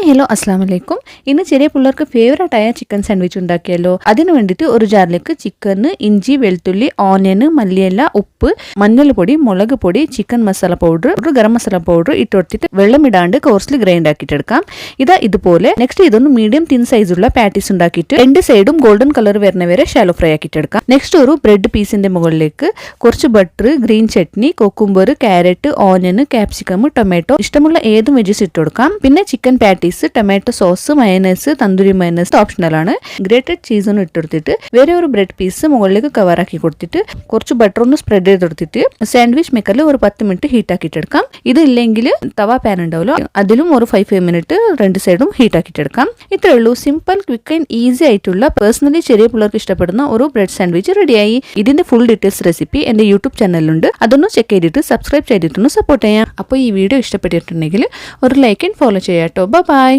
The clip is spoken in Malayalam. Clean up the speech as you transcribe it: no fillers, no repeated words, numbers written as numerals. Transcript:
ഹായ് ഹലോ അസ്സാം വലൈക്കും. ഇന്ന് ചെറിയ പിള്ളേർക്ക് ഫേവറേറ്റ് ആയ ചിക്കൻ സാൻഡ്വിച്ച് ഉണ്ടാക്കിയല്ലോ. അതിന് വേണ്ടിയിട്ട് ഒരു ജാറിലേക്ക് ചിക്കന്, ഇഞ്ചി, വെളുത്തുള്ളി, ഓനിയന്, മല്ലിയില, ഉപ്പ്, മഞ്ഞൾപ്പൊടി, മുളക് പൊടി, chicken masala powder, garam masala powder ഇട്ട് കൊടുത്തിട്ട് വെള്ളം ഇടാണ്ട് കോഴ്സിൽ ഗ്രൈൻഡ് ആക്കിയിട്ട് എടുക്കാം. ഇതുപോലെ നെക്സ്റ്റ് ഇതൊന്ന് മീഡിയം തിൻ സൈസുള്ള പാറ്റീസ് ഉണ്ടാക്കിയിട്ട് രണ്ട് സൈഡും ഗോൾഡൻ കളർ വരുന്ന വരെ ഷാലോ ഫ്രൈ ആക്കിയിട്ട് എടുക്കാം. നെക്സ്റ്റ് ഒരു ബ്രെഡ് പീസിന്റെ മുകളിലേക്ക് കുറച്ച് butter, green chutney, cucumber, carrot, onion, capsicum, tomato, ഇഷ്ടമുള്ള ഏതും വെജസ് ഇട്ട് കൊടുക്കാം. പിന്നെ chicken patties, tomato sauce, mayonnaise, tandoori mayonnaise optional ആണ്. ഗ്രേറ്റഡ് ചീസ് ഒന്ന് ഇട്ടെടുത്തിട്ട് വേറെ ഒരു ബ്രെഡ് പീസ് മുകളിലേക്ക് കവർ ആക്കി കൊടുത്തിട്ട് കുറച്ച് ബട്ടർ ഒന്ന് സ്പ്രെഡ് ചെയ്തെടുത്തിട്ട് സാൻഡ്വിച്ച് മേക്കറിൽ ഒരു 10 മിനിറ്റ് ഹീറ്റ് ആക്കിയിട്ട് എടുക്കാം. ഇതില്ലെങ്കിൽ തവ പാൻ ഉണ്ടാവല്ലോ, അതിലും ഒരു 5 മിനിറ്റ് രണ്ട് സൈഡും ഹീറ്റ് ആക്കിയിട്ട് എടുക്കാം. ഇത്രയേ ഉള്ളൂ. സിമ്പിൾ, ക്വിക്ക് ആൻഡ് ഈസി ആയിട്ടുള്ള പേഴ്സണലി ചെറിയ പിള്ളേർക്ക് ഇഷ്ടപ്പെടുന്ന ഒരു ബ്രെഡ് സാൻഡ്വിച്ച് റെഡിയായി. ഇതിന്റെ ഫുൾ ഡീറ്റെയിൽസ് റെസിപ്പി എന്റെ യൂട്യൂബ് ചാനലിലുണ്ട്. അതൊന്ന് ചെക്ക് ചെയ്തിട്ട് സബ്സ്ക്രൈബ് ചെയ്തിട്ടൊന്ന് സപ്പോർട്ട് ചെയ്യാം. അപ്പോൾ ഈ വീഡിയോ ഇഷ്ടപ്പെട്ടിട്ടുണ്ടെങ്കിൽ ഒരു ലൈക്ക് ആൻഡ് ഫോളോ ചെയ്യാം കേട്ടോ. ബൈ.